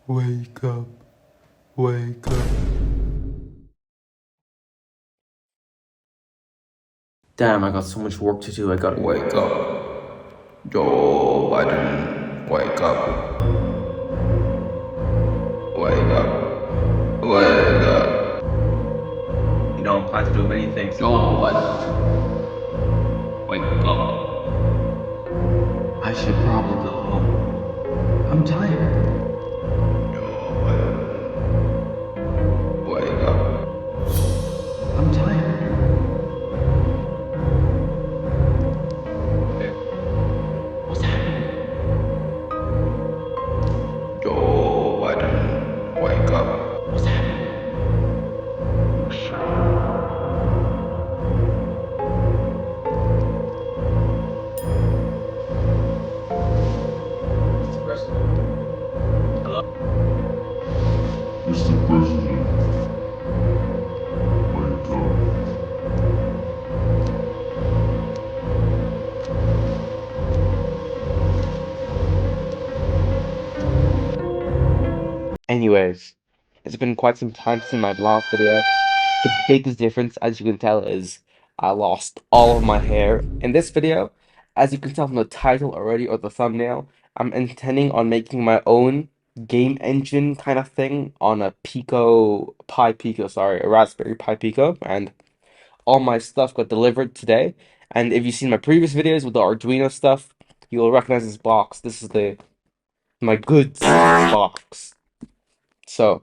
Wake up, wake up. Damn, I got so much work to do. I gotta wake up. Joe Biden, wake up. Wake up. Wake up. You don't plan to do many things. Joe Biden, wake up. I should probably go home. I'm tired. Joe Biden, wake up. I'm tired. What's happening? Joe Biden, wake up. What's happening? Mr. President. Hello? Mr. President, wake up. Anyways, it's been quite some time since my last video. The biggest difference, as you can tell, is I lost all of my hair. In this video, as you can tell from the title already or the thumbnail, I'm intending on making my own game engine kind of thing on a a Raspberry Pi Pico, and all my stuff got delivered today. And if you've seen my previous videos with the Arduino stuff, you'll recognize this box. This is my goods box. So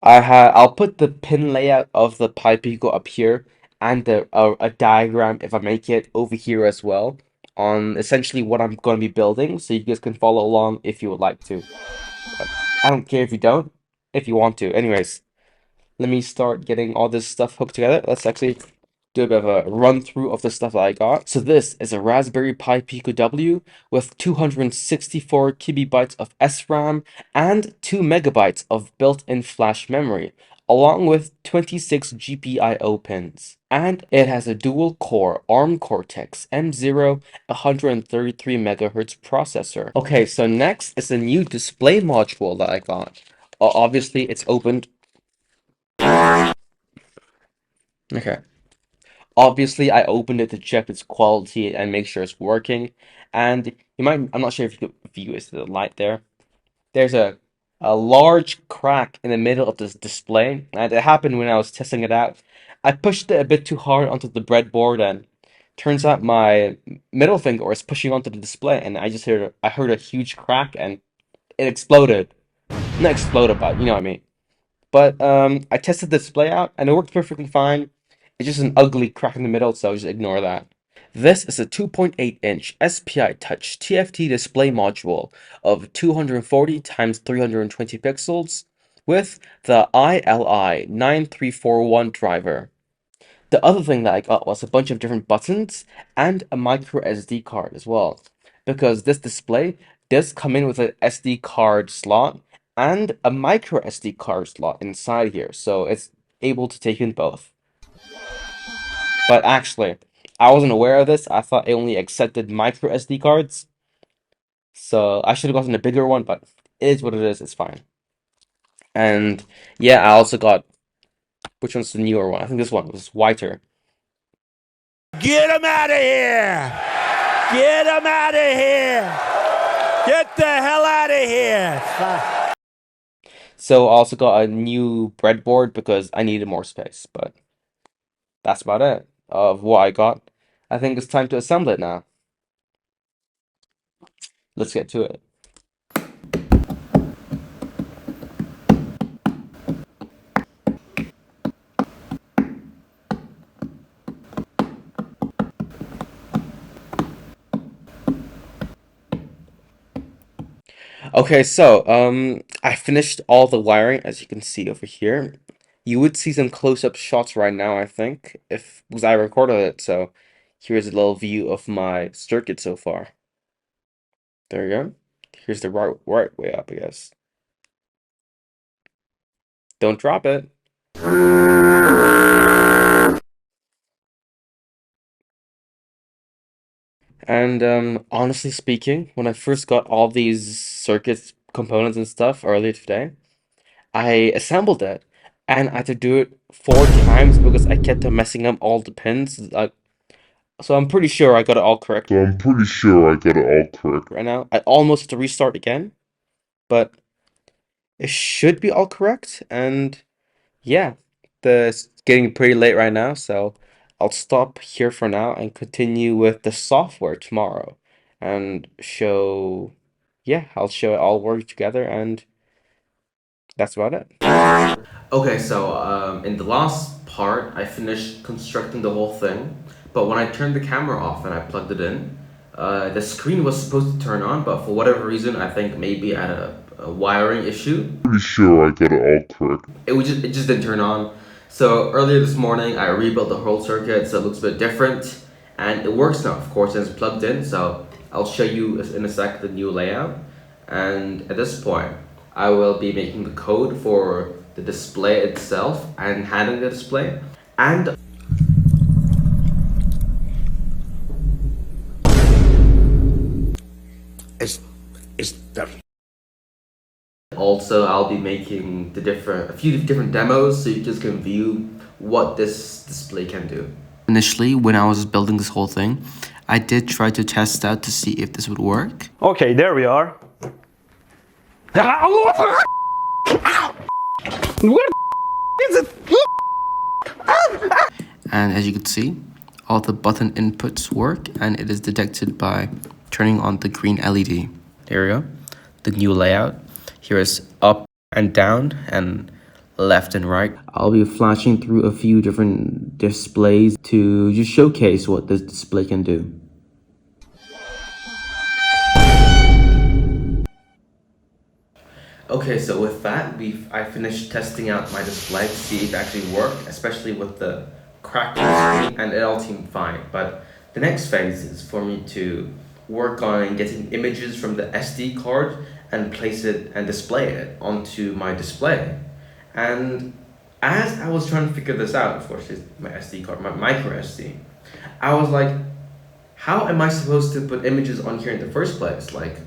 I'll put the pin layout of the Pi Pico up here and a diagram if I make it over here as well on essentially what I'm going to be building, so you guys can follow along if you would like to. But I don't care if you don't, if you want to. Anyways, let me start getting all this stuff hooked together. Let's actually do a bit of a run through of the stuff that I got. So this is a Raspberry Pi Pico W with 264 kilobytes of SRAM and 2 megabytes of built-in flash memory, along with 26 GPIO pins. And it has a dual-core ARM Cortex M0 133 MHz processor. Okay, so next is a new display module that I got. Obviously, it's opened. Okay. Obviously, I opened it to check its quality and make sure it's working. And I'm not sure if you guys see the light there. There's a large crack in the middle of this display, and it happened when I was testing it out. I pushed it a bit too hard onto the breadboard, and turns out my middle finger was pushing onto the display, and I heard a huge crack, and it exploded. Not exploded, but you know what I mean. But I tested the display out and it worked perfectly fine. It's just an ugly crack in the middle, so just ignore that. This is a 2.8-inch SPI Touch TFT display module of 240 times 320 pixels with the ILI9341 driver. The other thing that I got was a bunch of different buttons and a micro SD card as well, because this display does come in with an SD card slot and a micro SD card slot inside here, so it's able to take in both. But actually, I wasn't aware of this. I thought it only accepted micro SD cards, so I should have gotten a bigger one, but it is what it is, it's fine. And yeah, I also got, which one's the newer one? I think this one was whiter. Get him out of here! Get him out of here! Get the hell out of here! So I also got a new breadboard because I needed more space, but that's about it of what I got. I think it's time to assemble it now. Let's get to it. Okay, so I finished all the wiring as you can see over here. You would see some close-up shots right now, I think, if because I recorded it. So here's a little view of my circuit so far. There you go. Here's the right way up, I guess. Don't drop it. And honestly speaking, when I first got all these circuits components and stuff earlier today. I assembled it, and I had to do it 4 times because I kept on messing up all the pins. So I'm pretty sure I got it all correct right now. I almost had to restart again, but it should be all correct. And yeah, it's getting pretty late right now, so I'll stop here for now and continue with the software tomorrow and show, yeah, I'll show it all work together, and that's about it. Okay, so in the last part, I finished constructing the whole thing, but when I turned the camera off and I plugged it in, the screen was supposed to turn on, but for whatever reason, I think maybe I had a wiring issue. It just didn't turn on. So earlier this morning, I rebuilt the whole circuit so it looks a bit different, and it works now. Of course, it's plugged in. So I'll show you in a sec the new layout. And at this point, I will be making the code for the display itself and handling the display, and It's done. also I'll be making a few different demos so you just can view what this display can do. Initially, when I was building this whole thing, I did try to test out to see if this would work. Okay, there we are. And as you can see, all the button inputs work, and it is detected by turning on the green LED. There we go. The new layout. Here is up and down and left and right. I'll be flashing through a few different displays to just showcase what this display can do. Okay, so with that, I finished testing out my display to see if it actually worked, especially with the cracking screen, and it all seemed fine. But the next phase is for me to work on getting images from the SD card and place it and display it onto my display. And as I was trying to figure this out, of course, it's my SD card, my micro SD, I was like, how am I supposed to put images on here in the first place? Like,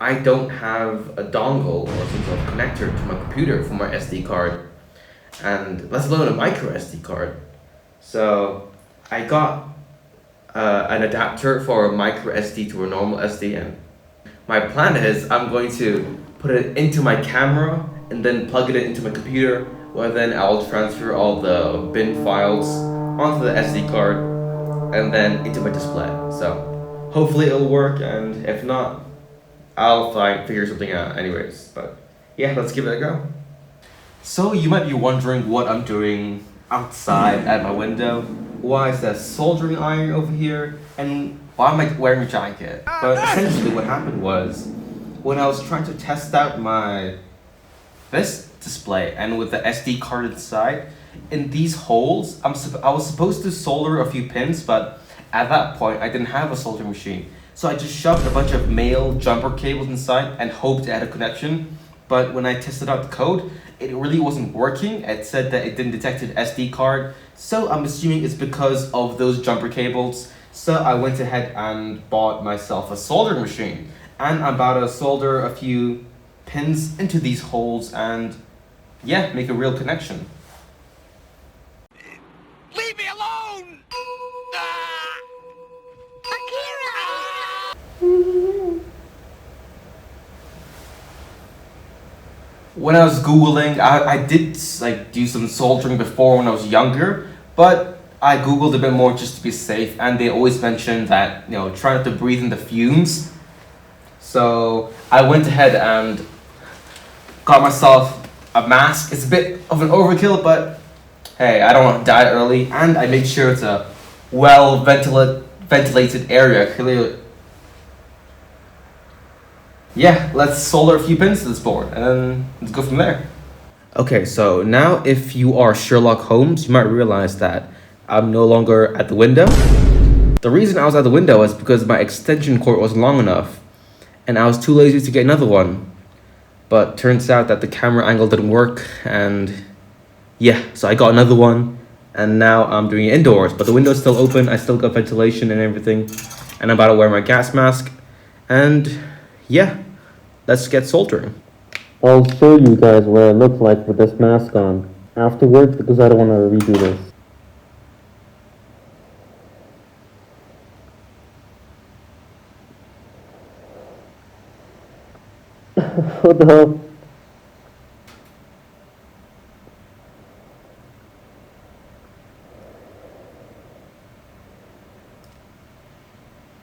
I don't have a dongle or some sort of connector to my computer for my SD card, and let alone a micro SD card. So I got an adapter for a micro SD to a normal SD, and my plan is I'm going to put it into my camera and then plug it into my computer, where then I'll transfer all the bin files onto the SD card and then into my display. So hopefully it'll work, and if not, I'll figure something out anyways. But yeah, let's give it a go. So you might be wondering what I'm doing outside at my window. Why is there soldering iron over here? And why am I wearing a jacket? But essentially what happened was, when I was trying to test out this display and with the SD card inside, in these holes, I was supposed to solder a few pins, but at that point I didn't have a soldering machine. So I just shoved a bunch of male jumper cables inside and hoped it had a connection. But when I tested out the code, it really wasn't working. It said that it didn't detect an SD card. So I'm assuming it's because of those jumper cables. So I went ahead and bought myself a soldering machine. And I'm about to solder a few pins into these holes and, yeah, make a real connection. Leave me alone! When I was Googling, I did like do some soldering before when I was younger, but I Googled a bit more just to be safe, and they always mentioned that, try not to breathe in the fumes. So I went ahead and got myself a mask. It's a bit of an overkill, but hey, I don't want to die early, and I made sure it's a well ventilated area. Clearly. Yeah, let's solder a few pins to this board and then let's go from there. Okay, so now if you are Sherlock Holmes, you might realize that I'm no longer at the window. The reason I was at the window is because my extension cord wasn't long enough and I was too lazy to get another one. But turns out that the camera angle didn't work, and yeah, so I got another one and now I'm doing it indoors, but the window's still open. I still got ventilation and everything, and I'm about to wear my gas mask, and yeah, let's get soldering. I'll show you guys what I look like with this mask on afterwards because I don't want to redo this. What the hell?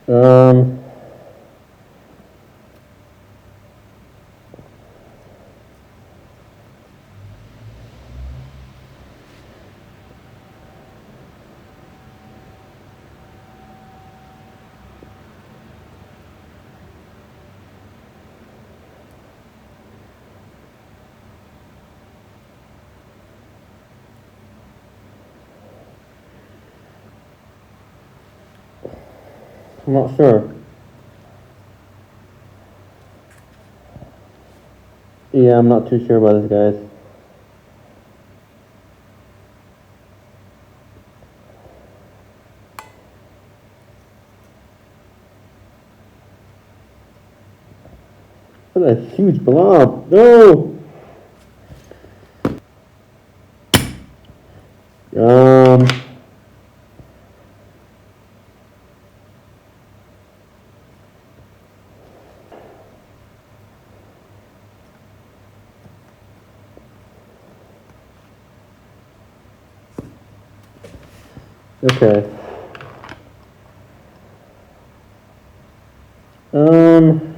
Um, I'm not sure. Yeah, I'm not too sure about this, guys. What a huge blob! No! Um, okay. Um,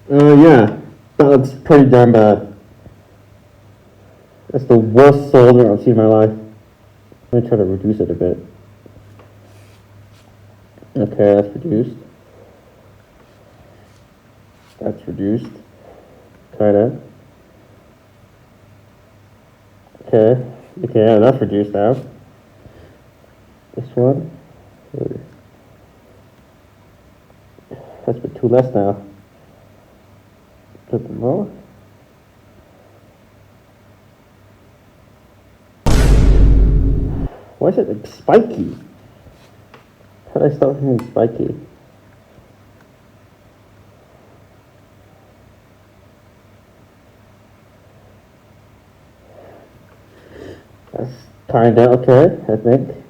yeah, that looks pretty damn bad. That's the worst solder I've seen in my life. Let me try to reduce it a bit. Okay, that's reduced. That's reduced. Kinda. Okay. Okay, yeah, that's reduced now. This one. That's a bit too less now. A bit more. Why is it like spiky? How did I start feeling spiky? That's kinda okay, I think.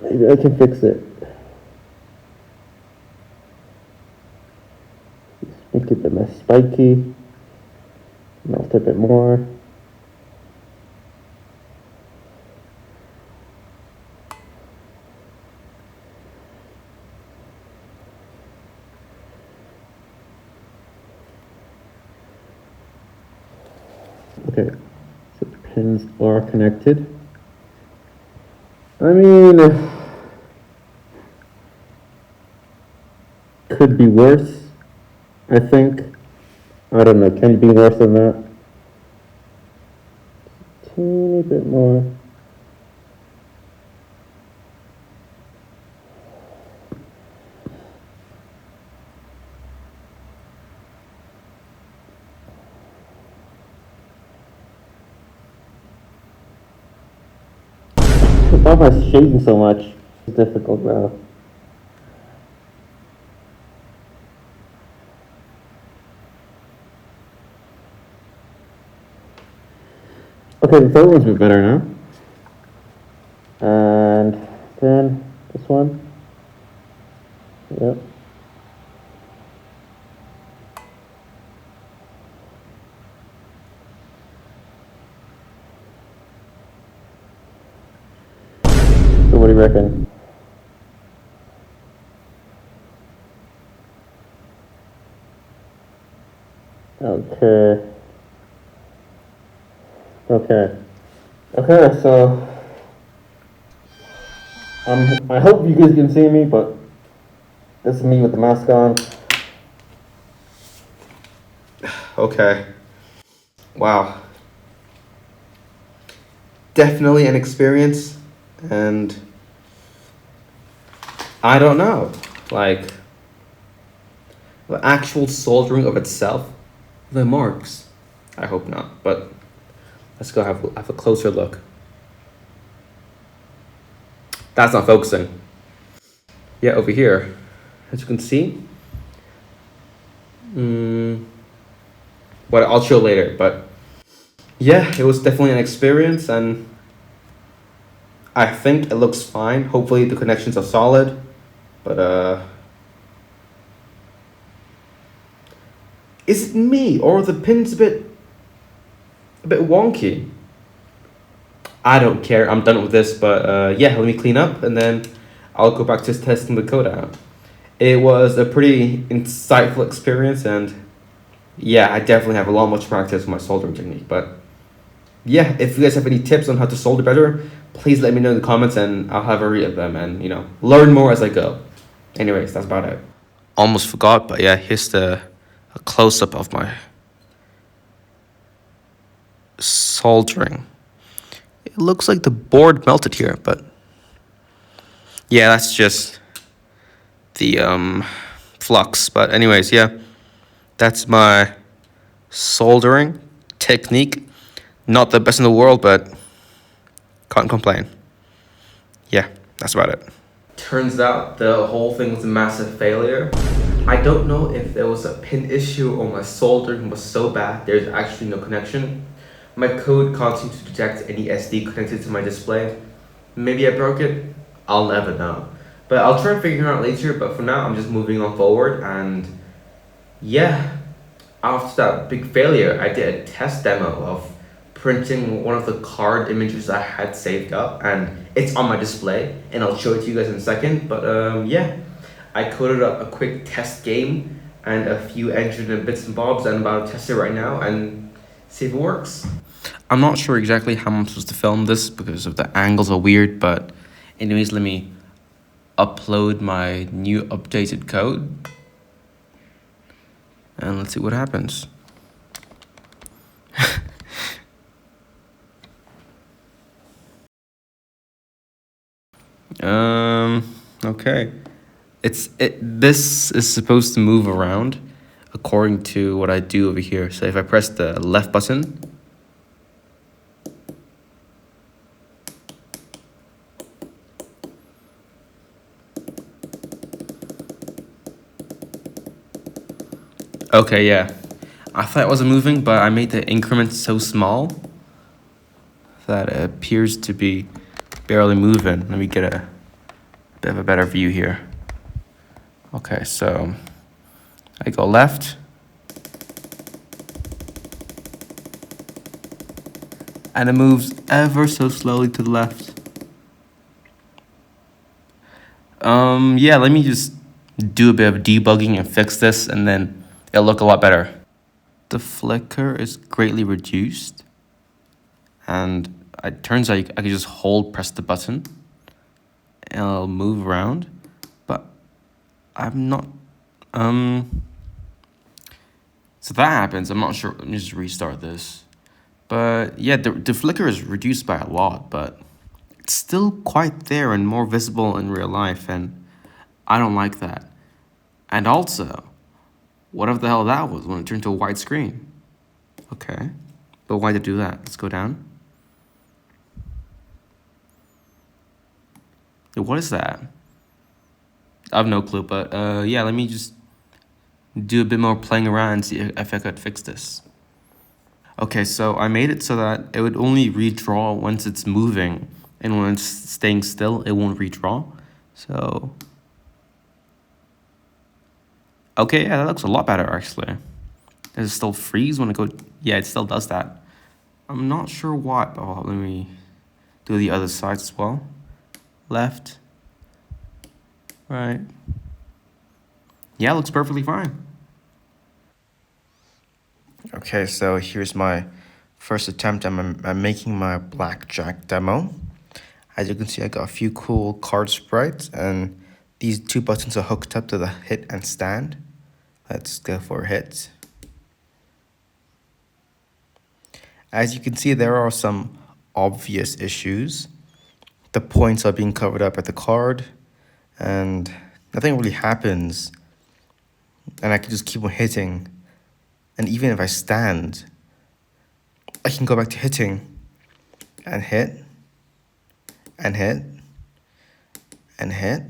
Maybe I can fix it. Make it a bit less spiky. Melt a bit more. Okay, so the pins are connected. I mean, could be worse, I think. I don't know, can it be worse than that? Teeny bit more. Why am I shaking so much? It's difficult now. Okay, the third one's a bit better now. And then this one. Yep. So what do you reckon? Okay. Okay. Okay, so I hope you guys can see me, but This is me with the mask on. Okay. Wow. Definitely an experience, and I don't know, like, the actual soldering of itself, the marks. I hope not, but let's go have a closer look. That's not focusing. Yeah, over here, as you can see. What I'll show later, but yeah, it was definitely an experience, and I think it looks fine. Hopefully the connections are solid, but is it me or the pin's a bit wonky? I don't care. I'm done with this, but yeah, let me clean up and then I'll go back to testing the code out. It was a pretty insightful experience, and yeah, I definitely have a lot much practice with my soldering technique. But yeah, if you guys have any tips on how to solder better, please let me know in the comments, and I'll have a read of them and learn more as I go. Anyways, that's about it. Almost forgot, but yeah, here's a close up of my soldering. It looks like the board melted here, but yeah, that's just the flux. But anyways, yeah, that's my soldering technique. Not the best in the world, but can't complain. Yeah, that's about it. Turns out the whole thing was a massive failure. I don't know if there was a pin issue or my soldering was so bad there's actually no connection. My code can't seem to detect any SD connected to my display. Maybe I broke it? I'll never know. But I'll try and figure it out later, but for now I'm just moving on forward, and yeah, after that big failure I did a test demo of printing one of the card images I had saved up, and it's on my display and I'll show it to you guys in a second. But yeah, I coded up a quick test game and a few engine and bits and bobs, and I'm about to test it right now and see if it works. I'm not sure exactly how I'm supposed to film this because of the angles are weird, but anyways, let me upload my new updated code and let's see what happens. Okay. This is supposed to move around according to what I do over here. So if I press the left button, okay, yeah. I thought it wasn't moving, but I made the increment so small that it appears to be barely moving. Let me get a bit of a better view here. Okay, so I go left. And it moves ever so slowly to the left. Yeah, let me just do a bit of debugging and fix this, and then it'll look a lot better. The flicker is greatly reduced, and it turns out I can just press the button, and it'll move around, but I'm not, so that happens, I'm not sure, let me just restart this. But yeah, the flicker is reduced by a lot, but it's still quite there and more visible in real life, and I don't like that. And also, whatever the hell that was when it turned to a white screen. Okay, but why did it do that? Let's go down. What is that? I have no clue, but yeah, let me just do a bit more playing around and see if I could fix this. Okay, so I made it so that it would only redraw once it's moving, and when it's staying still, it won't redraw. So, okay, yeah, that looks a lot better actually. Does it still freeze when I go? Yeah, it still does that. I'm not sure why, but let me do the other side as well. Left, right. Yeah, it looks perfectly fine. Okay, so here's my first attempt. I'm making my Blackjack demo. As you can see, I got a few cool card sprites, and These two buttons are hooked up to the hit and stand. Let's go for hit. As you can see, there are some obvious issues. The points are being covered up at the card, and nothing really happens. And I can just keep on hitting. And even if I stand, I can go back to hitting and hit and hit and hit.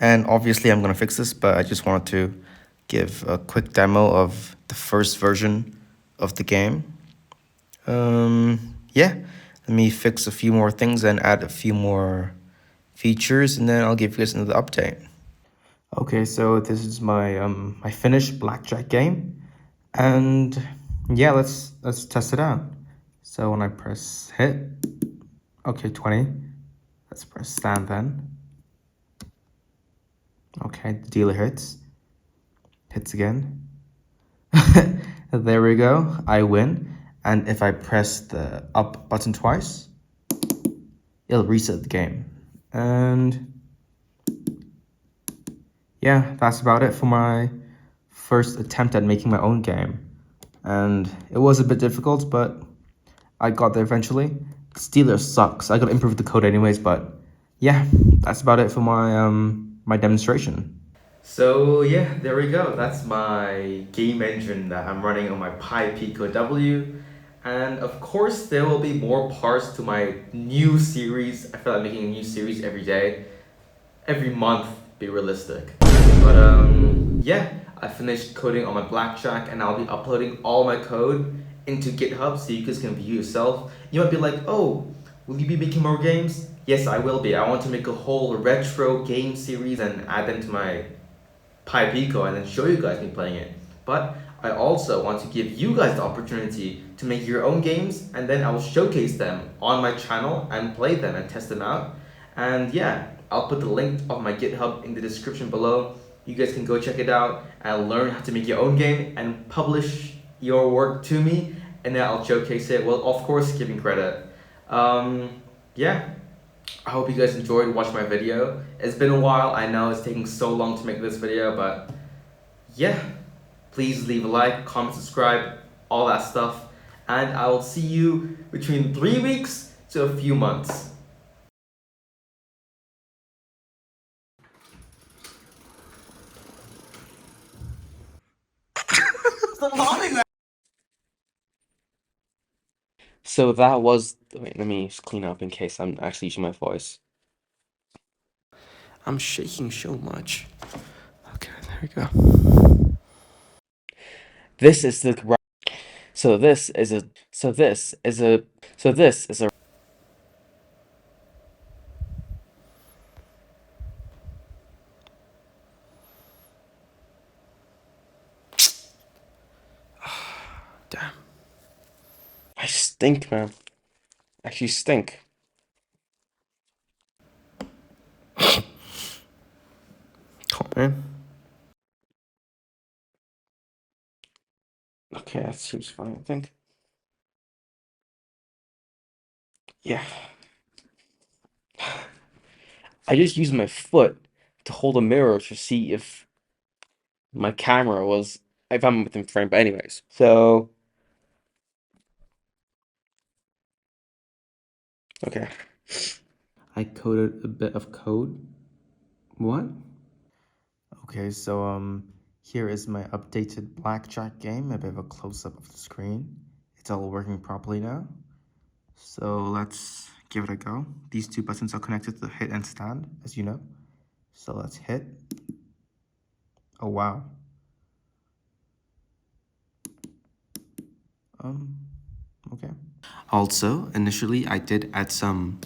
And obviously I'm gonna fix this, but I just wanted to give a quick demo of the first version of the game. Yeah, let me fix a few more things and add a few more features, and then I'll give you guys another update. Okay, so this is my finished Blackjack game, and yeah, let's test it out. So when I press hit, okay, 20. Let's press stand then. Okay, the dealer hits again. There we go, I win. And if I press the up button twice, it'll reset the game. And yeah, that's about it for my first attempt at making my own game. And it was a bit difficult, but I got there eventually. Steeler sucks. I gotta improve the code anyways, but yeah, that's about it for my demonstration. So yeah, there we go. That's my game engine that I'm running on my Pi Pico W. And of course, there will be more parts to my new series. I feel like making a new series every day, every month, be realistic. But yeah, I finished coding on my Blackjack, and I'll be uploading all my code into GitHub so you guys can view yourself. You might be like, oh, will you be making more games? Yes, I will be. I want to make a whole retro game series and add them to my Pi Pico and then show you guys me playing it. But I also want to give you guys the opportunity to make your own games, and then I will showcase them on my channel and play them and test them out. And yeah, I'll put the link of my GitHub in the description below. You guys can go check it out and learn how to make your own game and publish your work to me, and then I'll showcase it. Well, of course, giving credit. Yeah, I hope you guys enjoyed watching my video. It's been a while, I know it's taking so long to make this video, but yeah, please leave a like, comment, subscribe, all that stuff, and I will see you between 3 weeks to a few months. So that was, wait, let me just clean up in case I'm actually using my voice. I'm shaking so much. Okay, there we go. This is the, so this is a, so this is a, so this is a, damn. I stink, man. I actually stink. Come on. Okay, that seems fine, I think. Yeah. I just used my foot to hold a mirror to see if my camera was, if I'm within frame. But anyways, so okay. I coded a bit of code. What? Okay, so here is my updated Blackjack game, a bit of a close-up of the screen. It's all working properly now. So let's give it a go. These two buttons are connected to the hit and stand, as you know. So let's hit. Oh wow. Okay. Also, initially I did add some